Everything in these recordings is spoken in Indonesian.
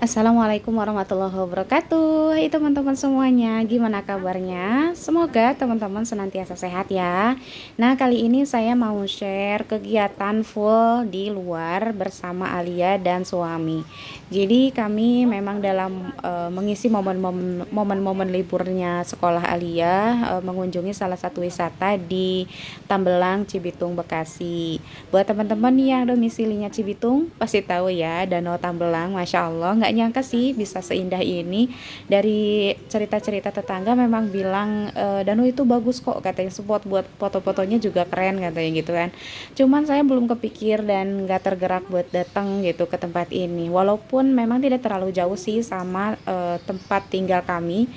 Assalamualaikum warahmatullahi wabarakatuh. Hai teman-teman semuanya, gimana kabarnya? Semoga teman-teman senantiasa sehat ya. Nah, kali ini saya mau share kegiatan full di luar bersama Alia dan suami. Jadi kami memang dalam mengisi momen-momen liburnya sekolah Alia, mengunjungi salah satu wisata di Tambelang, Cibitung, Bekasi. Buat teman-teman yang domisilinya Cibitung, pasti tahu ya Danau Tambelang. Masya Allah, nggak nyangka sih bisa seindah ini. Dari cerita-cerita tetangga memang bilang danau itu bagus kok, katanya spot buat foto-fotonya juga keren katanya gitu kan. Cuman saya belum kepikir dan nggak tergerak buat datang gitu ke tempat ini. Walaupun memang tidak terlalu jauh sih sama tempat tinggal kami,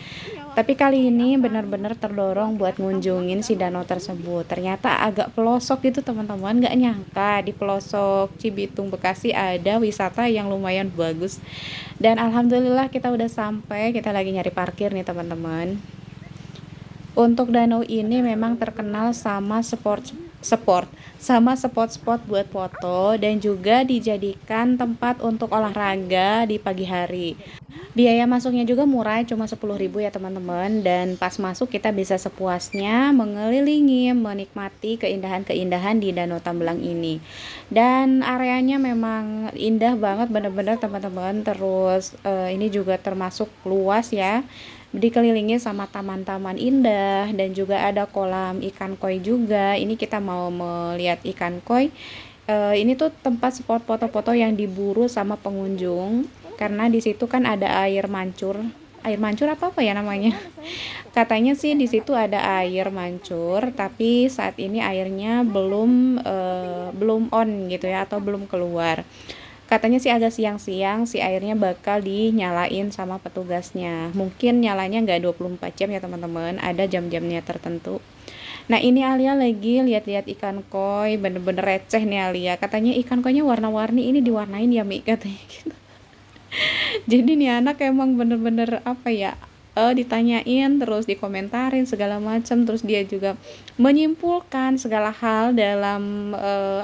tapi kali ini benar-benar terdorong buat ngunjungin si danau tersebut. Ternyata agak pelosok gitu teman-teman, nggak nyangka di pelosok Cibitung Bekasi ada wisata yang lumayan bagus. Dan alhamdulillah kita udah sampai, kita lagi nyari parkir nih teman-teman. Untuk danau ini memang terkenal sama sport sama spot-spot buat foto dan juga dijadikan tempat untuk olahraga di pagi hari. Biaya masuknya juga murah, cuma 10.000 ya teman-teman. Dan pas masuk kita bisa sepuasnya mengelilingi, menikmati keindahan-keindahan di Danau Tambelang ini. Dan areanya memang indah banget bener-bener teman-teman. Terus ini juga termasuk luas ya. Dikelilingi sama taman-taman indah dan juga ada kolam ikan koi juga. Ini kita mau melihat ikan koi. Ini tuh tempat spot foto-foto yang diburu sama pengunjung karena di situ kan ada air mancur apa ya namanya. Katanya sih di situ ada air mancur, tapi saat ini airnya belum on gitu ya, atau belum keluar. Katanya sih agak siang-siang si airnya bakal dinyalain sama petugasnya. Mungkin nyalanya nggak 24 jam ya teman-teman, ada jam-jamnya tertentu. Nah ini Alia lagi lihat-lihat ikan koi, bener-bener receh nih Alia. Katanya ikan koinya warna-warni, ini diwarnain ya Mi katanya gitu. Jadi nih anak emang bener-bener apa ya, ditanyain terus dikomentarin segala macam, terus dia juga menyimpulkan segala hal dalam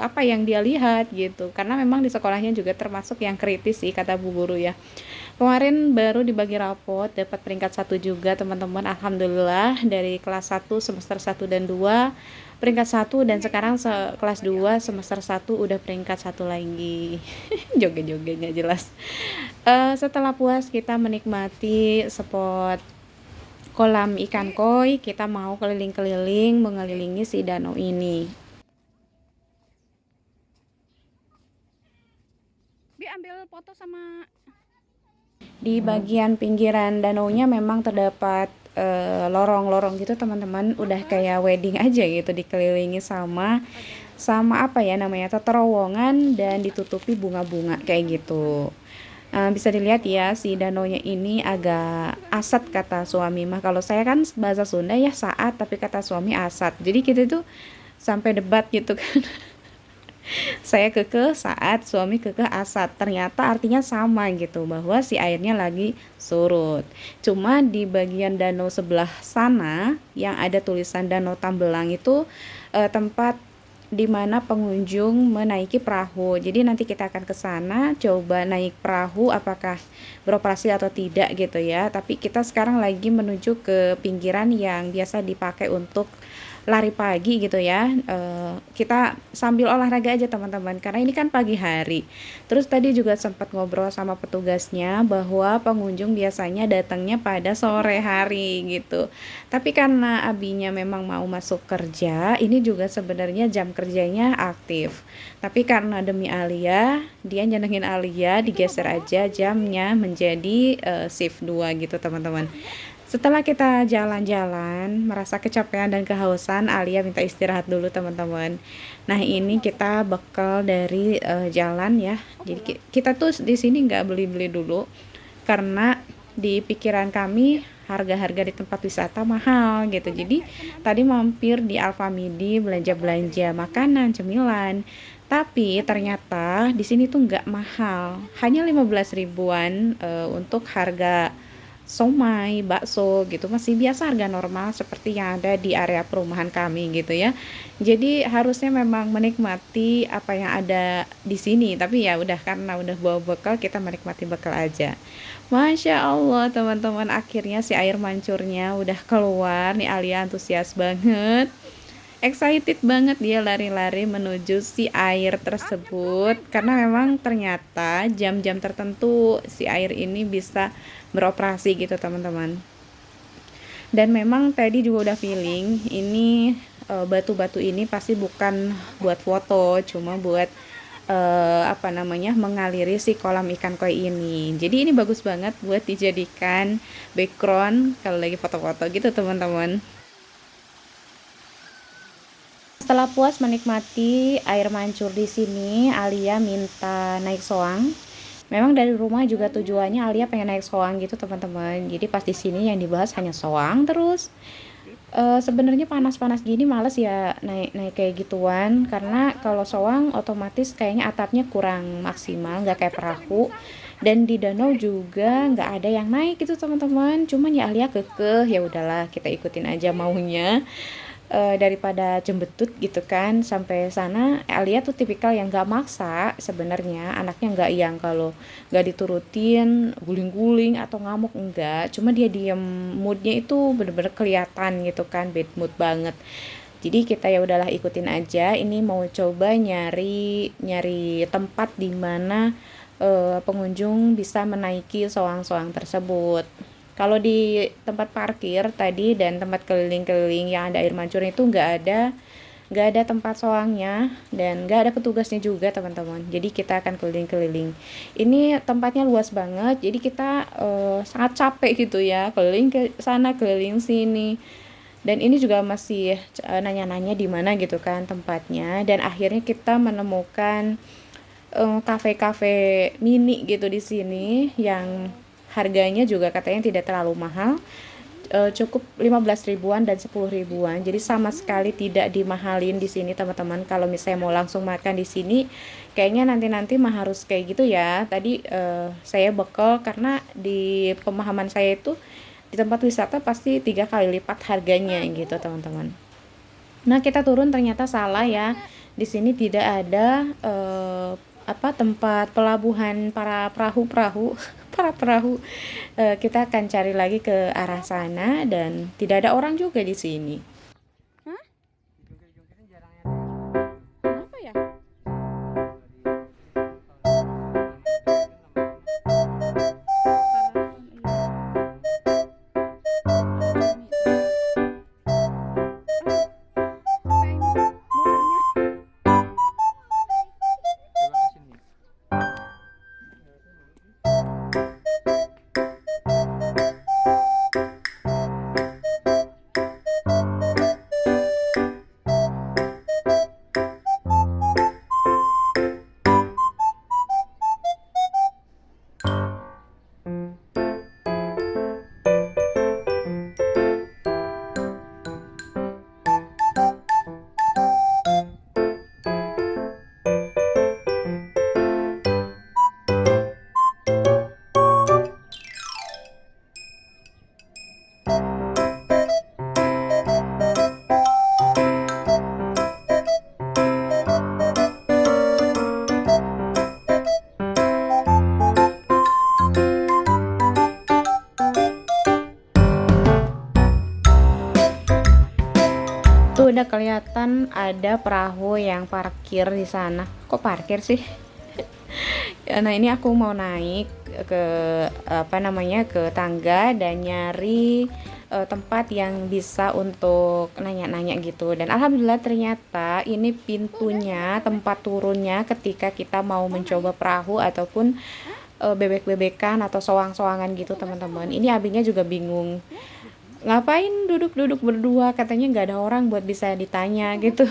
apa yang dia lihat gitu, karena memang di sekolahnya juga termasuk yang kritis sih kata bu guru ya. Kemarin baru dibagi rapot, dapat peringkat satu juga teman-teman. Alhamdulillah dari kelas 1 semester 1 dan 2 peringkat satu, dan sekarang kelas 2 semester 1 udah peringkat satu lagi. Joget-joget nggak jelas. Setelah puas kita menikmati spot kolam ikan koi, kita mau keliling-keliling mengelilingi si danau ini. Bi ambil foto sama. Di bagian pinggiran danaunya memang terdapat lorong-lorong gitu teman-teman, udah kayak wedding aja gitu, dikelilingi sama sama apa ya namanya, terowongan dan ditutupi bunga-bunga kayak gitu. Bisa dilihat ya si danaunya ini agak asat kata suami mah. Kalau saya kan bahasa Sunda ya saat, tapi kata suami asat. Jadi kita tuh sampai debat gitu kan. Saya kekeh saat, suami kekeh asat. Ternyata artinya sama gitu, bahwa si airnya lagi surut. Cuma di bagian danau sebelah sana yang ada tulisan Danau Tambelang itu tempat di mana pengunjung menaiki perahu. Jadi nanti kita akan ke sana coba naik perahu, apakah beroperasi atau tidak gitu ya. Tapi kita sekarang lagi menuju ke pinggiran yang biasa dipakai untuk lari pagi gitu ya. Kita sambil olahraga aja teman-teman, karena ini kan pagi hari. Terus tadi juga sempat ngobrol sama petugasnya bahwa pengunjung biasanya datangnya pada sore hari gitu. Tapi karena abinya memang mau masuk kerja, ini juga sebenarnya jam kerjanya aktif. Tapi karena demi Alia, dia nyenengin Alia, digeser aja jamnya menjadi shift 2 gitu teman-teman. Setelah kita jalan-jalan, merasa kecapean dan kehausan, Alia minta istirahat dulu teman-teman. Nah ini kita bekal dari jalan ya. Jadi kita tuh di sini nggak beli-beli dulu, karena di pikiran kami harga-harga di tempat wisata mahal gitu. Jadi tadi mampir di Alfamidi belanja-belanja makanan, cemilan. Tapi ternyata di sini tuh nggak mahal, hanya 15 ribuan untuk harga somai, bakso gitu masih biasa harga normal seperti yang ada di area perumahan kami gitu ya. Jadi harusnya memang menikmati apa yang ada di sini, tapi ya udah karena udah bawa bekal kita menikmati bekal aja. Masya Allah teman-teman, akhirnya si air mancurnya udah keluar nih, Alia antusias banget, excited banget, dia lari-lari menuju si air tersebut karena memang ternyata jam-jam tertentu si air ini bisa beroperasi gitu teman-teman. Dan memang tadi juga udah feeling ini batu-batu ini pasti bukan buat foto, cuma buat apa namanya, mengaliri si kolam ikan koi ini. Jadi ini bagus banget buat dijadikan background kalau lagi foto-foto gitu teman-teman. Setelah puas menikmati air mancur di sini, Alia minta naik soang. Memang dari rumah juga tujuannya Alia pengen naik soang gitu teman-teman. Jadi pas di sini yang dibahas hanya soang terus. Sebenarnya panas-panas gini males ya naik-naik kayak gituan, karena kalau soang otomatis kayaknya atapnya kurang maksimal, nggak kayak perahu. Dan di danau juga nggak ada yang naik gitu teman-teman. Cuman ya Alia kekeh, ya udahlah kita ikutin aja maunya. Daripada jembetut gitu kan sampai sana. Alia tuh tipikal yang gak maksa sebenarnya, anaknya nggak yang kalau nggak diturutin guling-guling atau ngamuk, enggak, cuma dia diem, moodnya itu bener-bener kelihatan gitu kan, bad mood banget. Jadi kita ya udahlah ikutin aja. Ini mau coba nyari nyari tempat di mana pengunjung bisa menaiki soang-soang tersebut. Kalau di tempat parkir tadi dan tempat keliling-keliling yang ada air mancur itu nggak ada tempat soangnya dan nggak ada petugasnya juga teman-teman. Jadi kita akan keliling-keliling. Ini tempatnya luas banget. Jadi kita sangat capek gitu ya, keliling ke sana keliling sini. Dan ini juga masih nanya-nanya di mana gitu kan tempatnya. Dan akhirnya kita menemukan kafe-kafe mini gitu di sini yang harganya juga katanya tidak terlalu mahal, cukup 15 ribuan dan 10 ribuan. Jadi sama sekali tidak dimahalin di sini teman-teman. Kalau misalnya mau langsung makan di sini kayaknya nanti-nanti mah harus kayak gitu ya. Tadi saya bekal karena di pemahaman saya itu di tempat wisata pasti 3 kali lipat harganya gitu teman-teman. Nah kita turun ternyata salah ya. Di sini tidak ada apa tempat pelabuhan para perahu-perahu para perahu. Kita akan cari lagi ke arah sana dan tidak ada orang juga di sini. Hah? Kenapa ya? Tuh udah kelihatan ada perahu yang parkir di sana. Kok parkir sih? Nah ini aku mau naik ke apa namanya, ke tangga dan nyari tempat yang bisa untuk nanya-nanya gitu. Dan alhamdulillah ternyata ini pintunya, tempat turunnya ketika kita mau mencoba perahu ataupun bebek-bebekan atau soang-soangan gitu teman-teman. Ini abinya juga bingung, ngapain duduk-duduk berdua, katanya nggak ada orang buat bisa ditanya gitu.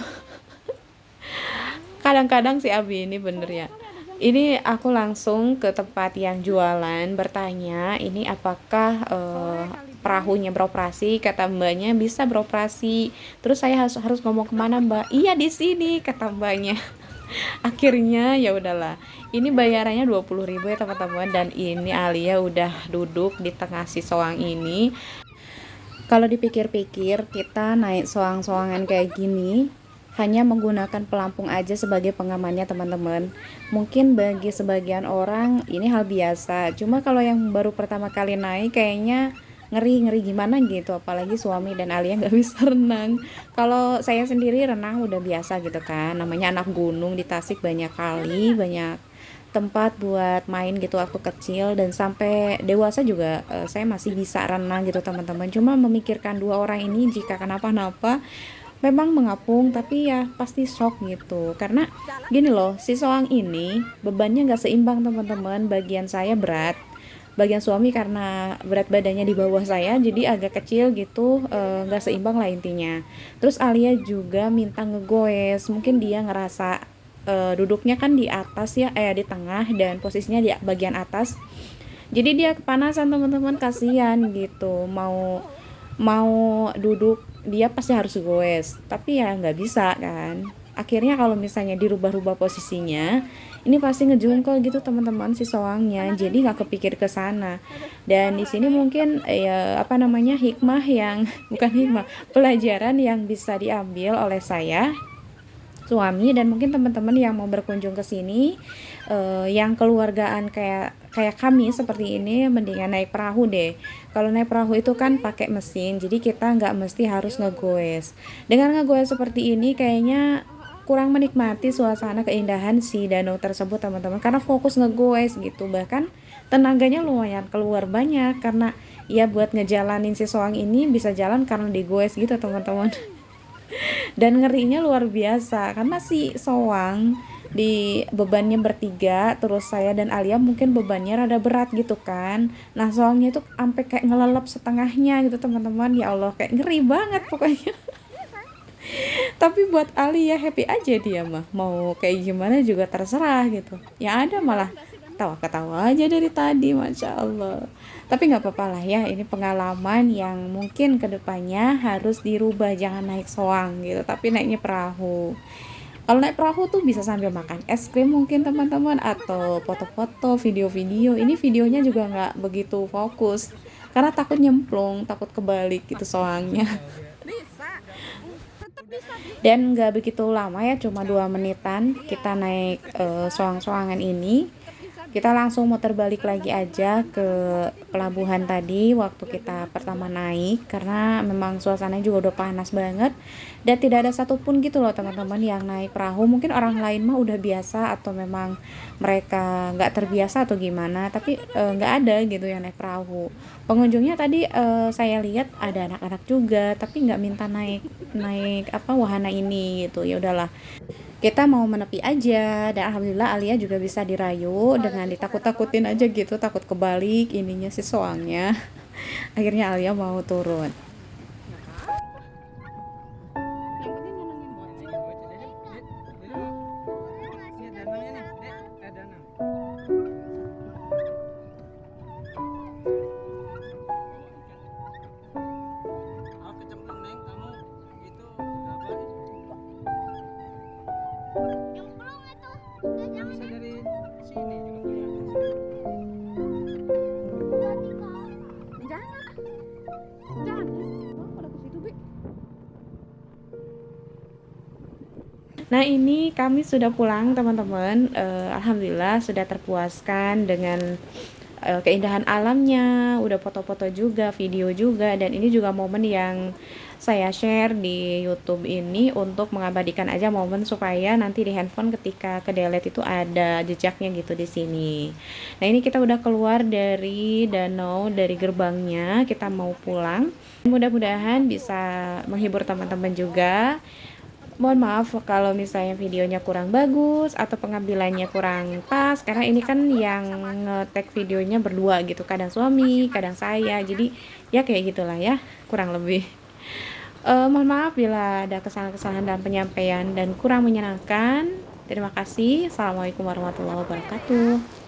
Kadang-kadang si Abi ini bener ya. Ini aku langsung ke tempat yang jualan bertanya, ini apakah perahunya beroperasi? Kata mbaknya bisa beroperasi. Terus saya harus ngomong kemana mbak? Iya di sini kata mbaknya. Akhirnya ya udahlah, ini bayarannya 20.000 ya teman-teman, dan ini Alia udah duduk di tengah si soang ini. Kalau dipikir-pikir, kita naik soang-soangan kayak gini hanya menggunakan pelampung aja sebagai pengamannya teman-teman. Mungkin bagi sebagian orang ini hal biasa, cuma kalau yang baru pertama kali naik kayaknya ngeri-ngeri gimana gitu, apalagi suami dan Alia nggak bisa renang. Kalau saya sendiri renang udah biasa gitu kan, namanya anak gunung di Tasik, banyak kali, banyak tempat buat main gitu waktu kecil, dan sampai dewasa juga saya masih bisa renang gitu teman-teman. Cuma memikirkan dua orang ini jika kenapa-napa memang mengapung, tapi ya pasti shock gitu, karena gini loh, si soang ini bebannya nggak seimbang teman-teman. Bagian saya berat, bagian suami karena berat badannya di bawah saya jadi agak kecil gitu, nggak seimbang lah intinya. Terus Alia juga minta ngegoes, mungkin dia ngerasa duduknya kan di atas ya, di tengah, dan posisinya di bagian atas, jadi dia kepanasan teman-teman, kasihan gitu, mau mau duduk dia pasti harus goes, tapi ya nggak bisa kan. Akhirnya kalau misalnya dirubah-rubah posisinya, ini pasti ngejungkel gitu teman-teman si soangnya, jadi nggak kepikir ke sana. Dan di sini mungkin ya apa namanya, hikmah yang bukan hikmah, pelajaran yang bisa diambil oleh saya, suami, dan mungkin teman-teman yang mau berkunjung ke sini, yang keluargaan kayak kayak kami seperti ini, mendingan naik perahu deh. Kalau naik perahu itu kan pakai mesin, jadi kita nggak mesti harus ngegoes. Dengan ngegoes seperti ini kayaknya kurang menikmati suasana keindahan si danau tersebut teman-teman, karena fokus ngegoes gitu, bahkan tenaganya lumayan keluar banyak, karena ya buat ngejalanin si soang ini bisa jalan karena digoes gitu teman-teman. Dan ngerinya luar biasa karena si soang di bebannya bertiga, terus saya dan Alia mungkin bebannya rada berat gitu kan. Nah soangnya itu sampai kayak ngelelep setengahnya gitu teman-teman, ya Allah kayak ngeri banget pokoknya. Tapi buat Alia happy aja, dia mah mau kayak gimana juga terserah gitu, yang ada malah ketawa-ketawa aja dari tadi, masya Allah. Tapi nggak apa-apa lah ya, ini pengalaman yang mungkin kedepannya harus dirubah, jangan naik soang gitu tapi naiknya perahu. Kalau naik perahu tuh bisa sambil makan es krim mungkin teman-teman, atau foto-foto, video-video. Ini videonya juga nggak begitu fokus karena takut nyemplung, takut kebalik gitu soangnya. Dan nggak begitu lama ya, cuma 2 menitan kita naik soang-soangan ini. Kita langsung muter balik lagi aja ke pelabuhan tadi waktu kita pertama naik, karena memang suasananya juga udah panas banget, dan tidak ada satupun gitu loh teman-teman yang naik perahu. Mungkin orang lain mah udah biasa, atau memang mereka nggak terbiasa atau gimana, tapi nggak ada gitu yang naik perahu. Pengunjungnya tadi saya lihat ada anak-anak juga, tapi nggak minta naik naik apa wahana ini gitu. Ya udahlah, kita mau menepi aja, dan alhamdulillah Alia juga bisa dirayu dengan ditakut-takutin aja gitu, takut kebalik ininya si soangnya. Akhirnya Alia mau turun. Nah ini kami sudah pulang teman-teman. Alhamdulillah sudah terpuaskan dengan keindahan alamnya, udah foto-foto juga, video juga, dan ini juga momen yang saya share di YouTube ini untuk mengabadikan aja momen, supaya nanti di handphone ketika ke delete itu ada jejaknya gitu di sini. Nah ini kita udah keluar dari danau, dari gerbangnya, kita mau pulang. Mudah-mudahan bisa menghibur teman-teman juga. Mohon maaf kalau misalnya videonya kurang bagus atau pengambilannya kurang pas, karena ini kan yang nge-tag videonya berdua gitu, kadang suami, kadang saya, jadi ya kayak gitulah ya, kurang lebih. Mohon maaf bila ada kesalahan-kesalahan dalam penyampaian dan kurang menyenangkan. Terima kasih. Assalamualaikum warahmatullahi wabarakatuh.